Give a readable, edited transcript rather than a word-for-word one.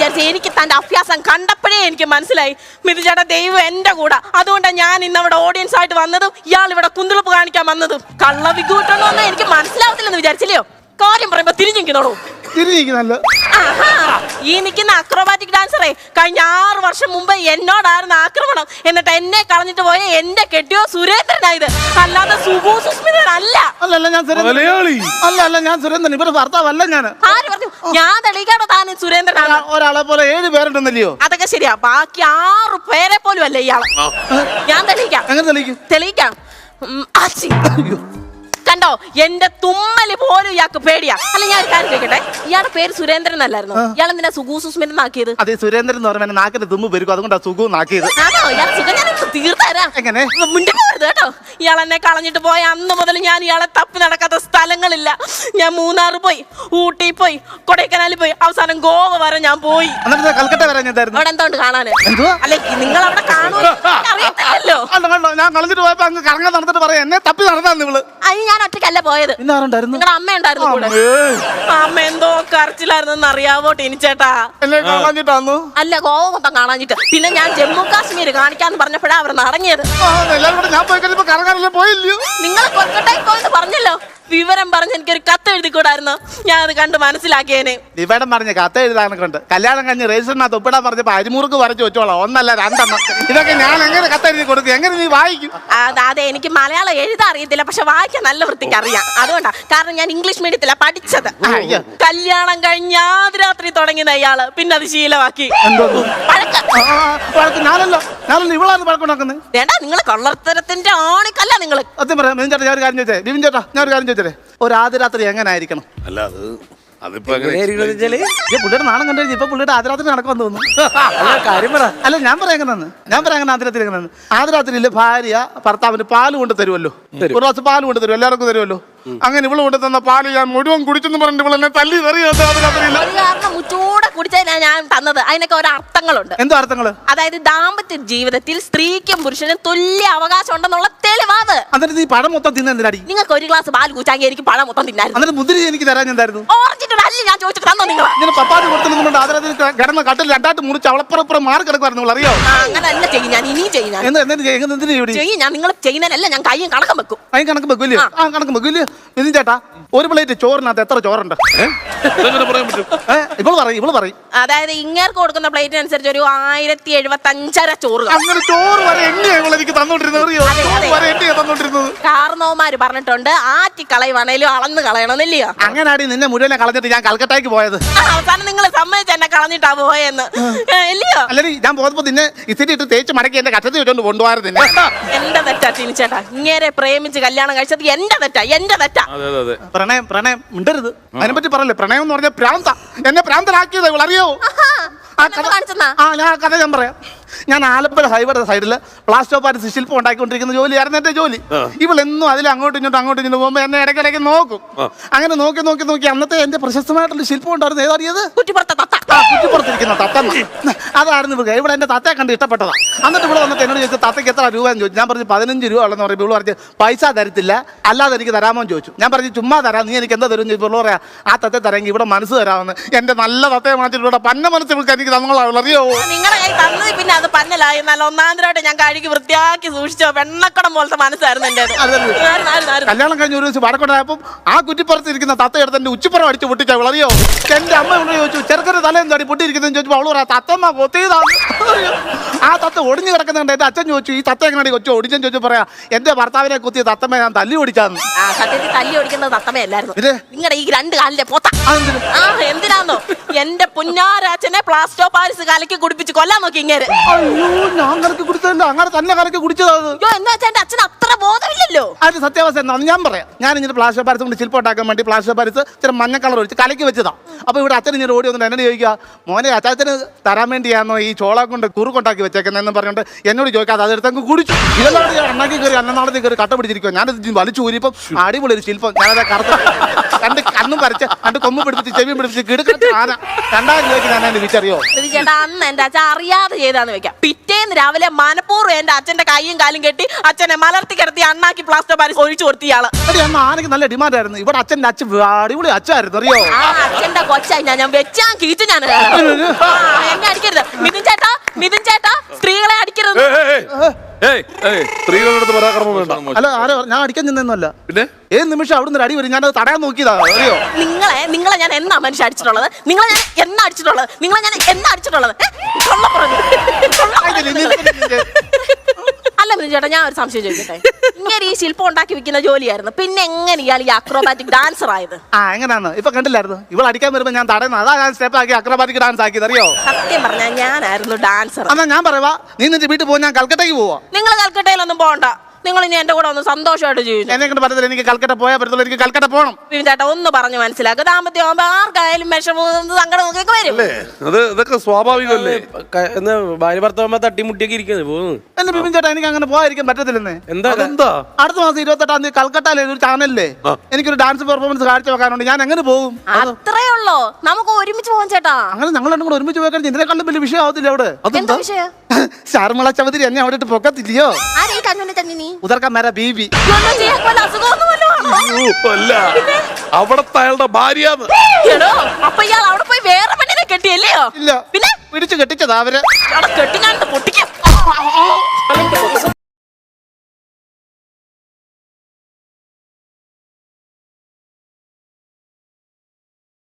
വിചാരിച്ചു. എനിക്ക് തന്റെ അഭ്യാസം കണ്ടപ്പോഴേ എനിക്ക് മനസ്സിലായി മിഥുൻ ചേട്ടാ ദൈവം എന്റെ കൂടെ. അതുകൊണ്ടാണ് ഞാൻ ഇന്ന് അവിടെ ഓഡിയൻസ് ആയിട്ട് വന്നതും ഇയാൾ ഇവിടെ കുന്തുളുപ്പ് കാണിക്കാൻ വന്നതും. കള്ള വിഗൂട്ടണമെന്ന് എനിക്ക് മനസ്സിലാവത്തില്ലെന്ന് വിചാരിച്ചില്ലയോ? കാര്യം പറയുമ്പോ തിരിഞ്ഞിരിക്കുന്നോളൂ. ഈ നിൽക്കുന്ന അക്രോബാറ്റിക് ഡാൻസറെ കഴിഞ്ഞ 6 വർഷം മുമ്പ് എന്നോടായിരുന്നു ആക്രമണം. എന്നിട്ട് എന്നെ കളഞ്ഞിട്ട് പോയ എന്റെ കെട്ടിയോ സുരേന്ദ്രനായത്, അല്ലാതെ സുബു സുസ്മിതനല്ല. ഞാൻ സുരേന്ദ്രൻ, ഇവരുടെ ഭർത്താവല്ല ഞാൻ. ആര് പറഞ്ഞു? ഞാൻ തെളിയിക്കാണോ താൻ സുരേന്ദ്രനാണ്? ഒരാളെ പോലെ 7 പേരുണ്ടെന്നല്ലയോ? അതൊക്കെ ശരിയാ, ബാക്കി 6 പേരെ പോലും അല്ലേ ഇയാള്. ഞാൻ തെളിയിക്കാം. എങ്ങനെ തെളിയിക്കും? തെളിയിക്കാം. കണ്ടോ, എന്റെ തുമ്മല് പോലും ഇയാൾക്ക് പേടിയാ. അല്ല ഞാൻ ഒരു കാര്യം ചോദിക്കട്ടെ, ഇയാളുടെ പേര് സുരേന്ദ്രൻ എന്നല്ലായിരുന്നു? ഇയാൾ എന്തിനാ സുഗു സുസ്മിതൻ ആക്കിയത്? അതെ, സുരേന്ദ്രൻ എന്ന് പറഞ്ഞാൽ നാക്കിന്റെ തുമ്പ് പെരുക്കും, അതുകൊണ്ടാണ് സുഗു നാക്കിയത്. ആണോ? ഇയാൾ സുഖം ഞാൻ തീർത്തരാം. എങ്ങനെ? മുന്നിൽ പോകരുത് കേട്ടോ. ഇയാൾ എന്നെ കളഞ്ഞിട്ട് പോയ അന്ന് മുതൽ ഞാൻ ഇയാളെ തപ്പി നടക്കാത്ത സ്ഥലങ്ങളില്ല. ഞാൻ മൂന്നാർ പോയി, ഊട്ടി പോയി, കൊടൈക്കനാലിൽ പോയി, അവസാനം ഗോവ വരെ ഞാൻ പോയി. കൽക്കട്ട വരെ ഞാൻ അവിടെ എന്തോണ്ട് കാണാന്? അല്ലെ നിങ്ങൾ അവിടെ കാണുമല്ലോ. ഞാൻ കളഞ്ഞിട്ട് പോയപ്പോ അങ്ങ് കറങ്ങാൻ നടന്നിട്ട് പറയാം എന്നെ തപ്പി നടന്നാന്ന് ഇവള്. അതിന് ഞാൻ ഒറ്റയ്ക്കല്ല പോയത്, നിങ്ങളുടെ അമ്മ ഉണ്ടായിരുന്നു കൂടെ. അമ്മ എന്തോ കരച്ചിലായിരുന്നു അറിയാവോ ടീനിച്ചേട്ടാ? അല്ല, ഗോവ മൊത്തം കാണാഞ്ഞിട്ട്. പിന്നെ ഞാൻ ജമ്മു കാശ്മീർ കാണിക്കാന്ന് പറഞ്ഞപ്പോഴാ അവർ നടങ്ങിയത്. നിങ്ങൾ കൊൽക്കട്ടയിൽ പോയെന്ന് പറഞ്ഞല്ലോ. വിവരം പറഞ്ഞ് എനിക്കൊരു കത്ത് എഴുതിക്കൂടായിരുന്നു? ഞാൻ അത് കണ്ട് മനസ്സിലാക്കിയേനെ. വിവരം പറഞ്ഞ കത്ത് എഴുതാനൊക്കെ ഉണ്ട്. കല്യാണം കഴിഞ്ഞ് രജിസ്റ്ററിനകത്ത് ഒപ്പിടാൻ പറഞ്ഞപ്പോ അരിമുറുക്ക് വരച്ച് വെച്ചോളാം, 1 അല്ല 2 എണ്ണം. ഇതൊക്കെ ഞാൻ എങ്ങനെ കത്ത് എഴുതി കൊടുക്കും? എങ്ങനെ നീ വായിക്കും? അതെ, എനിക്ക് മലയാളം എഴുതാൻ അറിയത്തില്ല, പക്ഷെ വായിക്കാൻ നല്ല വൃത്തിക്ക് അറിയാം. അതുകൊണ്ടാ, കാരണം ഞാൻ ഇംഗ്ലീഷ് മീഡിയത്തിലാ പഠിച്ചത്. കല്യാണം കഴിഞ്ഞ ആദ്യ രാത്രി തുടങ്ങിയത് ഇയാള്, പിന്നെ അത് ശീലമാക്കി. വേണ്ട, നിങ്ങൾ കൊള്ളത്തരത്തിന്റെ ആണിക്കല്ല നിങ്ങള്. സത്യം പറയാം ബിബിൻ ചേട്ടാ, ഞാൻ ഒരു കാര്യം ചോദിച്ചേ. ബിബിൻ ചേട്ടാ, ഞാൻ ഒരു കാര്യം ചോദിച്ചേ. ഒരു ആദ്യ രാത്രി എങ്ങനെ ആയിരിക്കണം? അല്ല പുള്ളിയുടെ നാണം കണ്ടു കഴിഞ്ഞാൽ ഇപ്പൊ പുള്ളിയുടെ ആദ്യരാത്രി നടക്കുമെന്ന് തോന്നുന്നു. അല്ല ഞാൻ പറയാൻ ആദ്യരാത്രി എങ്ങനെയാണ്? ആദ്യരാത്രിയിൽ ഭാര്യ ഭർത്താവിന് പാല് കൊണ്ട് തരുമല്ലോ, ഒരു ഗ്ലാസ് പാല് കൊണ്ട് തരും, എല്ലാവർക്കും തരുമല്ലോ. അങ്ങനെ ഇവള് കൊണ്ട് തന്ന പാല് ഞാൻ മുഴുവൻ കുടിച്ചെന്ന് പറഞ്ഞിട്ട് ഇവളെന്നെ തല്ലി മുച്ചൂടെ കുടിച്ചാ ഞാൻ തന്നത്. അതിനൊക്കെ ഓരോ അർത്ഥങ്ങളുണ്ട്. എന്തോ അർത്ഥങ്ങള്? അതായത് ദാമ്പത്യ ജീവിതത്തിൽ സ്ത്രീക്കും പുരുഷനും തുല്യ അവകാശം ഉണ്ടെന്നുള്ള തെളിവാത്. എന്നിട്ട് നീ പഴം മൊത്തം തിന്നെന്തിനാടി? നിങ്ങൾക്ക് ഒരു ഗ്ലാസ് പാല് കുടിച്ചാൽ എനിക്ക് പഴം മൊത്തം തിന്നായിരുന്നു. എന്നിട്ട് മുന്തിരി എനിക്ക് തരാൻ എന്തായിരുന്നു? അല്ല, ഞാൻ ചോദിച്ചിട്ട് തന്നോ? നിങ്ങൾ പപ്പാതി കൊടുത്തിട്ടുണ്ട്. ആദ്യരാത്രി കിടന്ന കട്ടിൽ 2 ആയിട്ട് മുറിച്ച് അവളപ്പുറപ്പുറം മാറി കിടക്കുവായിരുന്നു, അറിയോ? അങ്ങനെ അല്ല ചെയ്യും, ഞാൻ ഇനിയും ചെയ്യും. ഞാൻ നിങ്ങൾ ചെയ്യുന്നതല്ല, ഞാൻ കയ്യും കണക്കം വെക്കും. കണക്ക് വെക്കൂല്ലേ? കണക്ക് വെക്കൂല്ലേ? ബിബിൻ ചേട്ടാ, ഒരു പ്ലേറ്റ് ചോറിനകത്ത് എത്ര ചോറുണ്ട്? ഇവള് പറയും. അതായത് ഇങ്ങേർക്ക് കൊടുക്കുന്ന പ്ലേറ്റിനനുസരിച്ച് ഒരു 1075 ചോറ്. അങ്ങനെ ചോറ് വരെ എണ്ണയാണ് എനിക്ക് തന്നോണ്ടിരുന്നത്. കാർന്നോമാര് പറഞ്ഞിട്ടുണ്ട്, ആറ്റി കളയുവാണേലും അളന്ന് കളയണമെന്നില്ലയോ? അങ്ങനാടി നിന്നെ മുഴുവനെ കളഞ്ഞിട്ട് ഞാൻ കൽക്കട്ടയ്ക്ക് പോയത്. അവസാനം നിങ്ങൾ സമ്മതിച്ച് എന്നെ കളഞ്ഞിട്ടാ പോയെന്ന് ഇല്ലയോ? അല്ലെങ്കിൽ ഞാൻ പോയപ്പോ നിന്നെ ഇത്തിരി ഇട്ട് തേച്ച് മടക്കി എന്റെ കച്ചത്തി വെച്ചോണ്ട് കൊണ്ടുപോകാറ്. നിന്നെ എന്റെ തെറ്റാ ടീനിച്ചേട്ടാ, ഇങ്ങേരെ പ്രേമിച്ച് കല്യാണം കഴിച്ചത് എന്റെ തെറ്റാ. പ്രണയം മിണ്ടരുത്, അതിനെ പറ്റി പറയല്ലേ. പ്രണയം എന്ന് പറഞ്ഞാൽ പ്രാന്ത, എന്നെ പ്രാന്തനാക്കിയത് ഇവൾ, അറിയോ? ഞാൻ കഥ ഞാൻ പറയാം. ഞാൻ ആലപ്പുഴ ഹൈവേയുടെ സൈഡിൽ പ്ലാസ്റ്റോപ്പാറ്റ് ശില്പം ഉണ്ടാക്കിക്കൊണ്ടിരിക്കുന്ന ജോലിയായിരുന്നു എന്റെ ജോലി. ഇവളെന്നും അതിൽ അങ്ങോട്ടും ഇങ്ങോട്ടും പോകുമ്പോ എന്നെ ഇടയ്ക്കിടയ്ക്ക് നോക്കും. അങ്ങനെ നോക്കി അന്നത്തെ എന്റെ പ്രശസ്തമായിട്ടുള്ള ശില്പം ഉണ്ടായിരുന്നു. ഏതാറിയത്? കുറ്റിപ്പുറത്തിരിക്കുന്ന തത്തമ്മ. അതായിരുന്നു ഇവൾക്ക്. ഇവിടെ എന്റെ തത്തയെ കണ്ട് ഇഷ്ടപ്പെട്ടതാ. എന്നിട്ട് ഇവിടെ വന്നിട്ട് എന്നോട് ചോദിച്ചു തത്തയ്ക്ക് എത്ര രൂപ എന്ന് ചോദിച്ചു. ഞാൻ പറഞ്ഞു 15 രൂപ ഉള്ളെന്ന് പറയുമ്പോൾ ഇവള് പറഞ്ഞു പൈസ തരത്തില്ല, അല്ലാതെ എനിക്ക് തരാമോ എന്ന് ചോദിച്ചു. ഞാൻ പറഞ്ഞു ചുമ്മാ തരാം, നീ എനിക്ക് എന്താ തരും ചോദിച്ചു. ഇവള് പറയാ ആ തത്തയെ തരാമെങ്കിൽ ഇവിടെ മനസ്സ് തരാമെന്ന്. എന്റെ നല്ല തത്തയെ മാറ്റിട്ട് ഇവിടെ പന്ന മനസ്സ് ഇവൾക്ക് എനിക്ക് തന്നോളാം, അറിയോ? നിങ്ങളുടെ കൈ തന്നത് പിന്നെ അത് പന്നലായി. നല്ല ഒന്നാന്തരമായിട്ട് ഞാൻ കഴുകി വൃത്തിയാക്കി സൂക്ഷിച്ചോ. വെണ്ണക്കടം പോലത്തെ മനസ്സായിരുന്നു എന്റെ. കല്യാണം കഴിഞ്ഞ ഒരു ദിവസം വടക്കൊണ്ടായപ്പോൾ ആ കുറ്റിപ്പുറത്തിരിക്കുന്ന തത്ത എടുത്ത് എന്റെ ഉച്ചിപ്പുറം അടിച്ച് പൊട്ടിച്ചാ, അറിയോ? എന്റെ അമ്മ കൊണ്ട് ചോദിച്ചു ചെറുക്കന്റെ തല എന്താടി പൊട്ടിയിരിക്കുന്നതെന്ന് ചോദിച്ചപ്പോൾ അവള് പറയാ തത്തമ്മ കൊത്തിയതാണ്. ആ തത്ത ഒടിഞ്ഞു കിടക്കുന്നുണ്ട്. എന്റെ അച്ഛൻ ചോദിച്ചു ഈ തത്ത എങ്ങനെയാണ് കൊച്ചു ഒടിച്ചെന്ന് ചോദിച്ചു പറയാ എന്റെ ഭർത്താവിനെ കുത്തിയ തത്തമ്മ ഞാൻ തല്ലി ഓടിച്ചാന്ന്. സത്യത്തിൽ തല്ലി ഓടിക്കുന്നത് തത്തമ്മയല്ലായിരുന്നു, നിങ്ങളുടെ ഈ 2 കാലിന്റെ പോത്ത. എന്തിനാന്നോ എന്റെ പുന്നാരാച്ചനെ പ്ലാസ്റ്റോ പാരിസ് കലക്കി കുടിപ്പിച്ച് കൊല്ലാൻ നോക്കി ഇങ്ങനെ. ഞാൻ കലക്കി കുടിച്ചതല്ല, അങ്ങനെ തന്നെ കലക്കി കുടിച്ചതാണ്. എന്താ വെച്ചാൽ എന്റെ അച്ഛൻ അത്ര ബോധമില്ലല്ലോ. അത് സത്യാവസ്ഥ എന്താണെന്ന് ഞാൻ പറയാം. ഞാൻ ഇങ്ങനെ പ്ലാസ്റ്റോ പാരിസ് കൊണ്ട് ശില്പം ഉണ്ടാക്കാൻ വേണ്ടി പ്ലാസ്റ്റോ പാരിസ് ചില മഞ്ഞ കളർ ഒഴിച്ച് കലക്കി വെച്ചതാ. അപ്പൊ ഇവിടെ അച്ഛൻ ഇങ്ങനെ ഓടി വന്നിട്ട് എന്നോട് ചോദിക്കുക മോനെ അച്ചാച്ചന് തരാൻ വേണ്ടിയാണോ ഈ ചോള കൊണ്ട് കുറുകൊണ്ടാക്കി വെച്ചേക്കുന്നതെന്ന് പറഞ്ഞിട്ട് എന്നോട് ചോദിക്കാതെ അതെടുത്തങ്ങ് കുടിച്ചു. ഇതെല്ലാം അണ്ണാക്കി കയറി അന്നനാളത്തിൽ കയറി കട്ട പിടിച്ചിരിക്കുക. ഞാനത് വലിച്ചു ഊരിപ്പം അടിപൊളി ഒരു ശില്പം. ഞാനത് കറുത്ത 2 കണ്ണും പറിച്ച് രണ്ട് കൊമ്പ് പിടിപ്പിച്ച് ചെവി പിടിപ്പിച്ച് കിടക്കുന്ന ആന 2000 രൂപയ്ക്ക് ഞാൻ എന്നെ വിളിച്ചറിയോ? ചേട്ടാ അന്ന് എന്റെ അച്ഛൻ അറിയാതെ ചെയ്താന്ന് വെക്കാം. പിറ്റേന്ന് രാവിലെ മനപ്പൂർവ്വം എന്റെ അച്ഛന്റെ കൈയും കാലും കെട്ടി അച്ഛനെ മലർത്തി കിടത്തി അണ്ണാക്കി പ്ലാസ്റ്റർ പാരിസ് ഒഴിച്ചു കൊടുത്ത ഇയാള്. അന്ന് ആനയ്ക്ക് നല്ല ഡിമാൻഡ് ആയിരുന്നു. ഇവിടെ അച്ഛൻ്റെ അച്ഛൻ അടിപൊളി അച്ഛായിരുന്നു അറിയോ? ആ അച്ഛന്റെ കൊച്ചായി ഞാൻ വെച്ചാൻ കീച്ചു ഞാൻ. എന്നെ അടിക്കരുത് മിഥുൻ ചേട്ടാ സ്ത്രീകളെ അടിക്കരുത്. സ്ത്രീകളുടെ പരാക്രമം വേണ്ട. അല്ല ആരോ ഞാൻ അടിക്കാൻ ചെന്നൊന്നുമല്ല. പിന്നെ ഏത് നിമിഷം അവിടെ നിന്ന് അടി വരും. ഞാനത് തടയാൻ നോക്കിയതാ അറിയോ? നിങ്ങളെ ഞാൻ എന്നാ മനുഷ്യ അടിച്ചിട്ടുള്ളത്? നിങ്ങളെ ഞാൻ എന്നാ അടിച്ചിട്ടുള്ളത്? അല്ല മിഥുൻ ചേട്ടാ ഞാൻ ഒരു സംശയം ചോദിക്കട്ടെ. ഇങ്ങനെ ഈ ശില്പം ഉണ്ടാക്കി വെക്കുന്ന ജോലിയായിരുന്നു, പിന്നെ എങ്ങനെ ഇയാൾ ഈ അക്രോബാറ്റിക് ഡാൻസർ ആയത്? എങ്ങനെയാന്ന് ഇപ്പൊ കണ്ടില്ലായിരുന്നു? ഇവൾ അടിക്കാൻ വരുമ്പോ ഞാൻ തടയുന്നത്. അതാ ഞാൻ സ്റ്റെപ്പ് ആക്കി അക്രോബാറ്റിക് ഡാൻസ് ആക്കിയത് അറിയോ? സത്യം പറഞ്ഞാൽ ഞാനായിരുന്നു ഡാൻസർ. എന്നാ ഞാൻ പറയുവാ, നീ നിന്റെ വീട്ടിൽ പോവാൻ ഞാൻ കൽക്കട്ടയ്ക്ക് പോവാ. നിങ്ങൾ കൽക്കട്ടയിലൊന്നും പോകണ്ട. നിങ്ങൾ ഇനി എന്റെ കൂടെ ഒന്ന് സന്തോഷമായിട്ട് ജീവിച്ചു. എന്നെ കൊണ്ട് പറഞ്ഞത് എനിക്ക് കൽക്കട്ട പോയാൽ പറ്റത്തുള്ളൂ. എനിക്ക് കൽക്കട്ട പോകണം. മിഥുൻ ചേട്ടാ ഒന്ന് പറഞ്ഞു മനസ്സിലാക്കുക. ദാമ്പത്യം ആകുമ്പോ ആർക്കായാലും വിഷമം സങ്കടം ഒക്കെ വരും. ഇതൊക്കെ സ്വാഭാവികമല്ലേ? ഭാര്യ ഭർത്താവുമ്പോ തട്ടിമുട്ടിയൊക്കെ ഇരിക്കുന്നത് പോകുന്നു. എന്നെ ബിപിൻ ചേട്ടാ എനിക്ക് അങ്ങനെ പോകാതിരിക്കാൻ പറ്റത്തില്ലെന്നേ. എന്താ അടുത്ത മാസം 28-ാം തീയതി കൽക്കട്ടയിലെ ഒരു ചാനലിലെ എനിക്കൊരു ഡാൻസ് പെർഫോമൻസ് കാഴ്ച വെക്കാനുണ്ട്. ഞാൻ എങ്ങനെ പോകും? അത്രേ ഉള്ളോ? നമുക്ക് ഒരുമിച്ച് പോകാൻ ചേട്ടാ. അങ്ങനെ ഞങ്ങൾ രണ്ടും കൂടെ ഒരുമിച്ച് പോയി കഴിഞ്ഞാൽ ഇതിനെക്കാളും വലിയ വിഷയം ആവത്തില്ല അവിടെ. എന്താ വിഷയം? ശാർമള ചൗധരി എന്നെ അവിടെ ഇട്ട് പൊക്കത്തില്ലയോ? ഉദർക്ക മേര ബീബി. അല്ല, അവിടത്തെ അയാളുടെ ഭാര്യ. അപ്പൊ ഇയാൾ അവിടെ പോയി വേറെ പെണ്ണിനെ കെട്ടിയല്ലയോ? ഇല്ല, പിന്നെ പിടിച്ചു കെട്ടിച്ചതാ അവര്.